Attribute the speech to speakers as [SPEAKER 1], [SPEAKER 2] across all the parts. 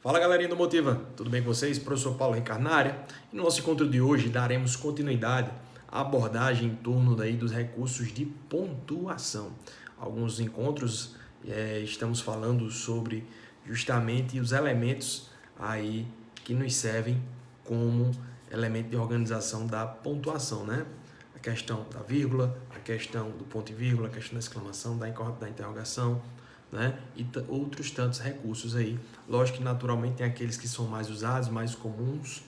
[SPEAKER 1] Fala galerinha do Motiva, tudo bem com vocês? Professor Paulo Ricardo na área. E no nosso encontro de hoje daremos continuidade à abordagem em torno dos recursos de pontuação. Alguns encontros estamos falando sobre justamente os elementos aí que nos servem como elemento de organização da pontuação, né? A questão da vírgula, a questão do ponto e vírgula, a questão da exclamação, da interrogação, né? E outros tantos recursos aí. Lógico que naturalmente tem aqueles que são mais usados, mais comuns,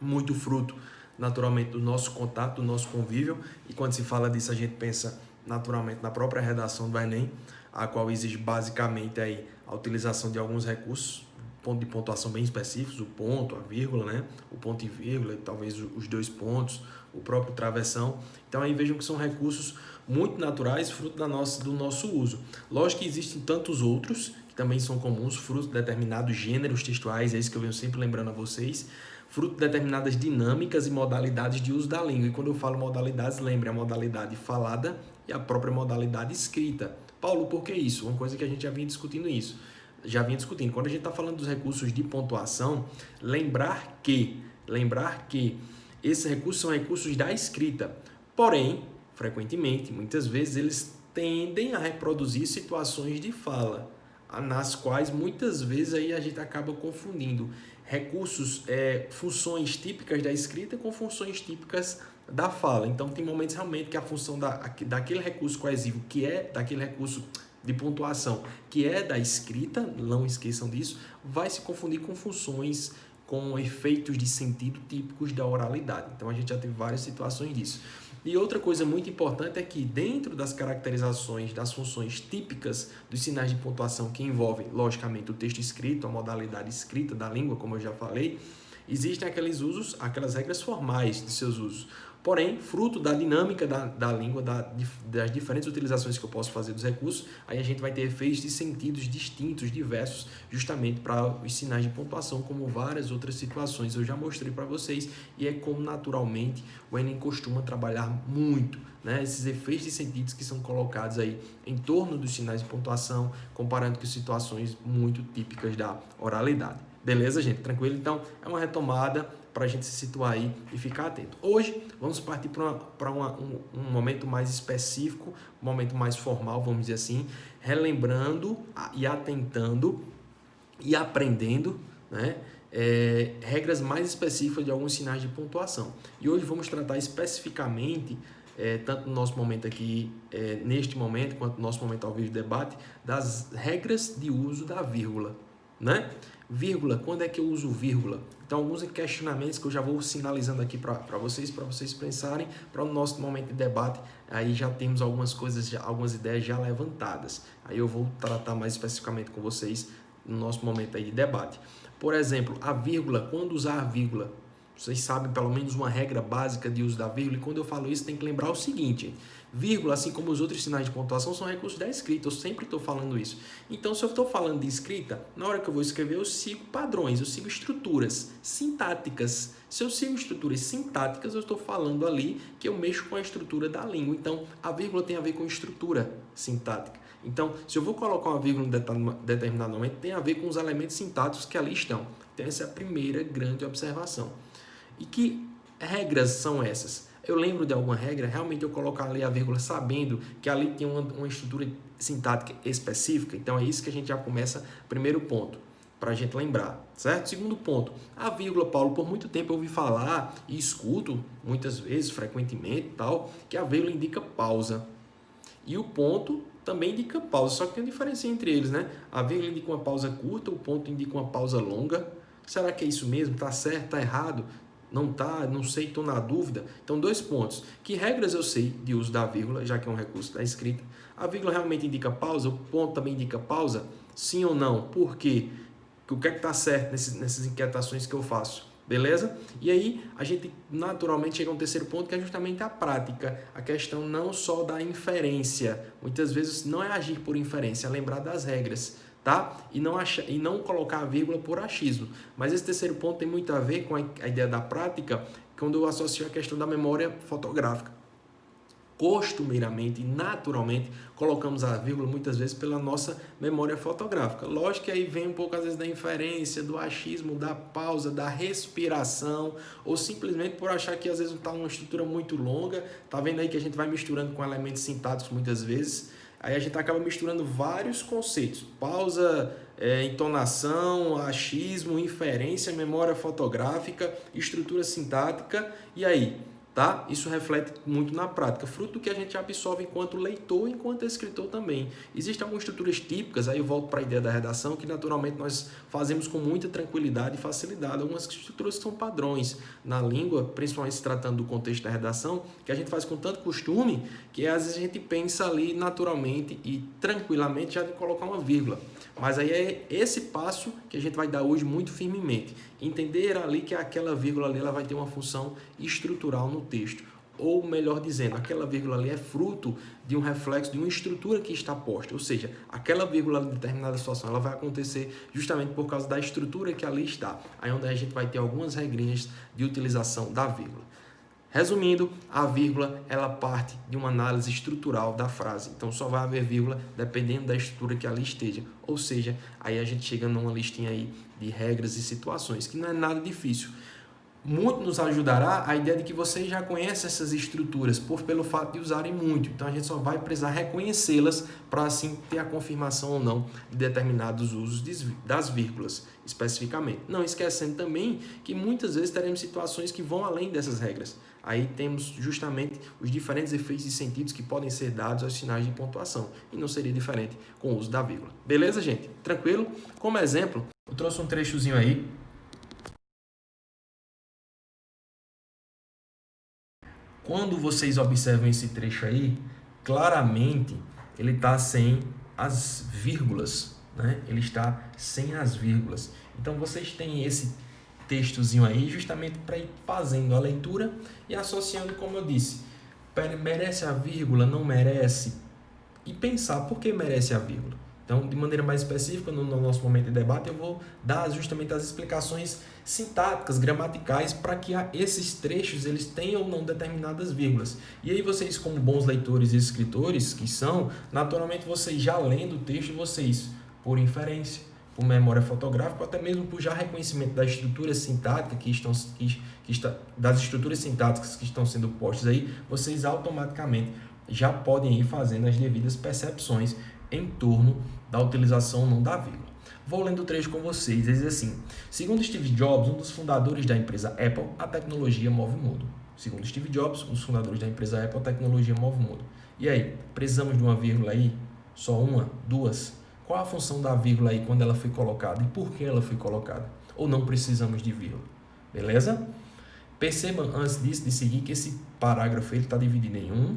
[SPEAKER 1] muito fruto naturalmente do nosso contato, do nosso convívio, e quando se fala disso a gente pensa naturalmente na própria redação do Enem, a qual exige basicamente aí a utilização de alguns recursos, ponto de pontuação bem específicos, o ponto, a vírgula, né? O ponto e vírgula, talvez os dois pontos, o próprio travessão. Então aí vejam que são recursos muito naturais, fruto do nosso uso. Lógico que existem tantos outros, que também são comuns, fruto de determinados gêneros textuais, é isso que eu venho sempre lembrando a vocês, fruto de determinadas dinâmicas e modalidades de uso da língua. E quando eu falo modalidades, lembre a modalidade falada e a própria modalidade escrita. Paulo, por que isso? Uma coisa que a gente já vinha discutindo isso. Quando a gente está falando dos recursos de pontuação, lembrar que esses recursos são recursos da escrita. Porém, frequentemente, muitas vezes, eles tendem a reproduzir situações de fala, nas quais muitas vezes aí a gente acaba confundindo recursos, funções típicas da escrita com funções típicas da fala. Então, tem momentos realmente que a função daquele recurso coesivo, que é daquele recurso de pontuação, que é da escrita, não esqueçam disso, vai se confundir com funções, com efeitos de sentido típicos da oralidade. Então, a gente já teve várias situações disso. E outra coisa muito importante é que dentro das caracterizações das funções típicas dos sinais de pontuação que envolvem, logicamente, o texto escrito, a modalidade escrita da língua, como eu já falei, existem aquelas regras formais de seus usos. Porém, fruto da dinâmica da língua, das diferentes utilizações que eu posso fazer dos recursos, aí a gente vai ter efeitos de sentidos distintos, diversos, justamente para os sinais de pontuação, como várias outras situações eu já mostrei para vocês, e é como naturalmente o Enem costuma trabalhar muito, né? Esses efeitos de sentidos que são colocados aí em torno dos sinais de pontuação, comparando com situações muito típicas da oralidade. Beleza, gente? Tranquilo? Então, é uma retomada para a gente se situar aí e ficar atento. Hoje, vamos partir para um momento mais específico, um momento mais formal, vamos dizer assim, relembrando e atentando e aprendendo, né, regras mais específicas de alguns sinais de pontuação. E hoje vamos tratar especificamente, tanto no nosso momento aqui, neste momento, quanto no nosso momento ao vivo de debate, das regras de uso da vírgula, né? Vírgula, quando é que eu uso vírgula? Então, alguns questionamentos que eu já vou sinalizando aqui para vocês pensarem, para o nosso momento de debate, aí já temos algumas coisas, algumas ideias já levantadas. Aí eu vou tratar mais especificamente com vocês no nosso momento aí de debate. Por exemplo, a vírgula, quando usar a vírgula? Vocês sabem pelo menos uma regra básica de uso da vírgula, e quando eu falo isso tem que lembrar o seguinte: vírgula, assim como os outros sinais de pontuação, são recursos da escrita, eu sempre estou falando isso. Então, se eu estou falando de escrita, na hora que eu vou escrever, eu sigo padrões, eu sigo estruturas sintáticas. Se eu sigo estruturas sintáticas, eu estou falando ali que eu mexo com a estrutura da língua. Então, a vírgula tem a ver com estrutura sintática. Então, se eu vou colocar uma vírgula em determinado momento, tem a ver com os elementos sintáticos que ali estão. Então, essa é a primeira grande observação. E que regras são essas? Eu lembro de alguma regra, realmente eu coloco ali a vírgula sabendo que ali tem uma estrutura sintática específica. Então é isso que a gente já começa, primeiro ponto, para a gente lembrar, certo? Segundo ponto, a vírgula, Paulo, por muito tempo eu ouvi falar e escuto, muitas vezes, frequentemente, tal, que a vírgula indica pausa. E o ponto também indica pausa, só que tem uma diferença entre eles, né? A vírgula indica uma pausa curta, o ponto indica uma pausa longa. Será que é isso mesmo? Tá certo? Tá errado? Não tá, não sei, estou na dúvida. Então, 2 pontos. Que regras eu sei de uso da vírgula, já que é um recurso da escrita? A vírgula realmente indica pausa? O ponto também indica pausa? Sim ou não? Por quê? O que é que está certo nessas inquietações que eu faço? Beleza? E aí, a gente naturalmente chega a um terceiro ponto, que é justamente a prática. A questão não só da inferência. Muitas vezes não é agir por inferência, é lembrar das regras, tá? E não colocar a vírgula por achismo. Mas esse terceiro ponto tem muito a ver com a ideia da prática, quando eu associo a questão da memória fotográfica. costumeiramente e naturalmente colocamos a vírgula muitas vezes pela nossa memória fotográfica. Lógico que aí vem um pouco às vezes da inferência, do achismo, da pausa, da respiração, ou simplesmente por achar que às vezes está uma estrutura muito longa. Tá vendo aí que a gente vai misturando com elementos sintáticos muitas vezes. Aí a gente acaba misturando vários conceitos: pausa, entonação, achismo, inferência, memória fotográfica, estrutura sintática. E aí, tá? Isso reflete muito na prática, fruto do que a gente absorve enquanto leitor e enquanto escritor também. Existem algumas estruturas típicas, aí eu volto para a ideia da redação, que naturalmente nós fazemos com muita tranquilidade e facilidade. Algumas estruturas são padrões na língua, principalmente se tratando do contexto da redação, que a gente faz com tanto costume, que às vezes a gente pensa ali naturalmente e tranquilamente já de colocar uma vírgula. Mas aí é esse passo que a gente vai dar hoje muito firmemente. Entender ali que aquela vírgula ali ela vai ter uma função estrutural no texto. Ou melhor dizendo, aquela vírgula ali é fruto de um reflexo de uma estrutura que está posta. Ou seja, aquela vírgula em determinada situação ela vai acontecer justamente por causa da estrutura que ali está. Aí onde a gente vai ter algumas regrinhas de utilização da vírgula. Resumindo, a vírgula ela parte de uma análise estrutural da frase. Então só vai haver vírgula dependendo da estrutura que ali esteja. Ou seja, aí a gente chega numa listinha aí de regras e situações, que não é nada difícil. Muito nos ajudará a ideia de que vocês já conhecem essas estruturas pelo fato de usarem muito. Então a gente só vai precisar reconhecê-las para assim ter a confirmação ou não de determinados usos das vírgulas especificamente. Não esquecendo também que muitas vezes teremos situações que vão além dessas regras. Aí temos justamente os diferentes efeitos e sentidos que podem ser dados aos sinais de pontuação. E não seria diferente com o uso da vírgula. Beleza, gente? Tranquilo? Como exemplo, eu trouxe um trechozinho aí. Quando vocês observam esse trecho aí, claramente ele está sem as vírgulas, né? Ele está sem as vírgulas. Então vocês têm esse textozinho aí justamente para ir fazendo a leitura e associando, como eu disse, merece a vírgula, não merece, e pensar por que merece a vírgula. Então, de maneira mais específica, no nosso momento de debate, eu vou dar justamente as explicações sintáticas, gramaticais, para que esses trechos eles tenham ou não determinadas vírgulas. E aí vocês, como bons leitores e escritores que são, naturalmente vocês já lendo o texto, vocês, por inferência, por memória fotográfica, ou até mesmo por já reconhecimento da estrutura sintática das estruturas sintáticas que estão sendo postas aí, vocês automaticamente já podem ir fazendo as devidas percepções em torno da utilização ou não da vírgula. Vou lendo o trecho com vocês. Ele diz assim: segundo Steve Jobs, um dos fundadores da empresa Apple, a tecnologia move o mundo. Segundo Steve Jobs, um dos fundadores da empresa Apple, a tecnologia move o mundo. E aí, precisamos de uma vírgula aí? Só uma? Duas? Qual a função da vírgula aí quando ela foi colocada e por que ela foi colocada? Ou não precisamos de vírgula? Beleza? Percebam antes disso, de seguir, que esse parágrafo está dividido em um.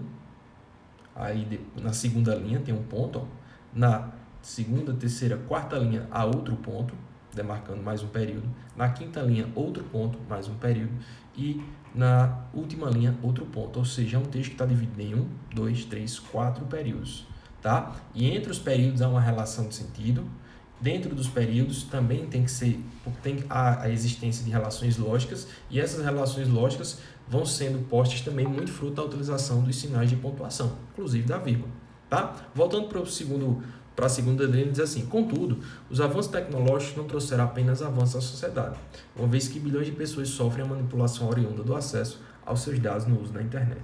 [SPEAKER 1] Aí na segunda linha tem um ponto, ó. Na segunda, terceira, quarta linha há outro ponto, demarcando mais um período. Na quinta linha, outro ponto, mais um período. E na última linha, outro ponto. Ou seja, é um texto que está dividido em 1, 2, 3, 4 períodos. Tá? E entre os períodos há uma relação de sentido. Dentro dos períodos também tem a existência de relações lógicas. E essas relações lógicas vão sendo postas também muito fruto da utilização dos sinais de pontuação, inclusive da vírgula. Tá? Voltando para a segunda linha, diz assim: contudo, os avanços tecnológicos não trouxeram apenas avanços à sociedade, uma vez que bilhões de pessoas sofrem a manipulação oriunda do acesso aos seus dados no uso da internet.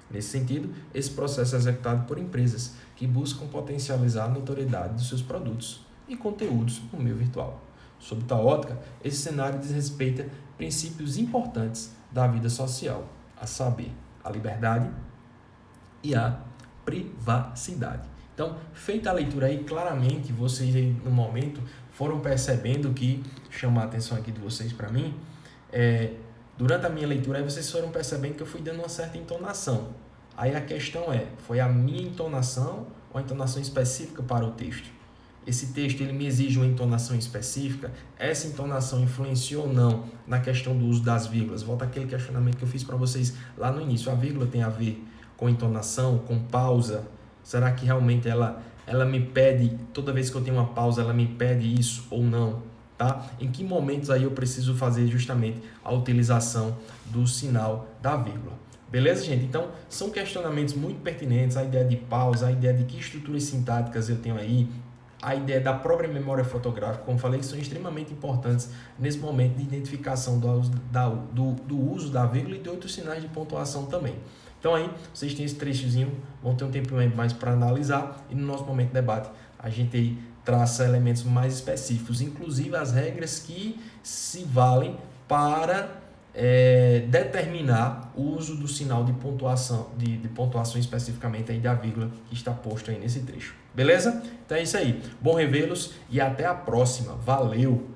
[SPEAKER 1] Nesse sentido, esse processo é executado por empresas que buscam potencializar a notoriedade dos seus produtos e conteúdos no meio virtual. Sob tal ótica, esse cenário desrespeita princípios importantes da vida social, a saber, a liberdade e a privacidade. Então, feita a leitura aí, claramente vocês aí no momento foram percebendo que, chamar a atenção aqui de vocês para mim, durante a minha leitura aí vocês foram percebendo que eu fui dando uma certa entonação. Aí a questão foi a minha entonação ou a entonação específica para o texto? Esse texto ele me exige uma entonação específica? Essa entonação influenciou ou não na questão do uso das vírgulas? Volta àquele questionamento que eu fiz para vocês lá no início. A vírgula tem a ver com entonação, com pausa? Será que realmente ela me pede, toda vez que eu tenho uma pausa, ela me pede isso ou não? Tá? Em que momentos aí eu preciso fazer justamente a utilização do sinal da vírgula? Beleza, gente? Então, são questionamentos muito pertinentes, a ideia de pausa, a ideia de que estruturas sintáticas eu tenho aí, a ideia da própria memória fotográfica, como falei, que são extremamente importantes nesse momento de identificação do uso da vírgula e de outros sinais de pontuação também. Então aí, vocês têm esse trechozinho, vão ter um tempinho aí mais para analisar e no nosso momento de debate a gente aí traça elementos mais específicos, inclusive as regras que se valem para determinar o uso do sinal de pontuação, de pontuação especificamente aí da vírgula que está posto aí nesse trecho. Beleza? Então é isso aí. Bom revê-los e até a próxima. Valeu!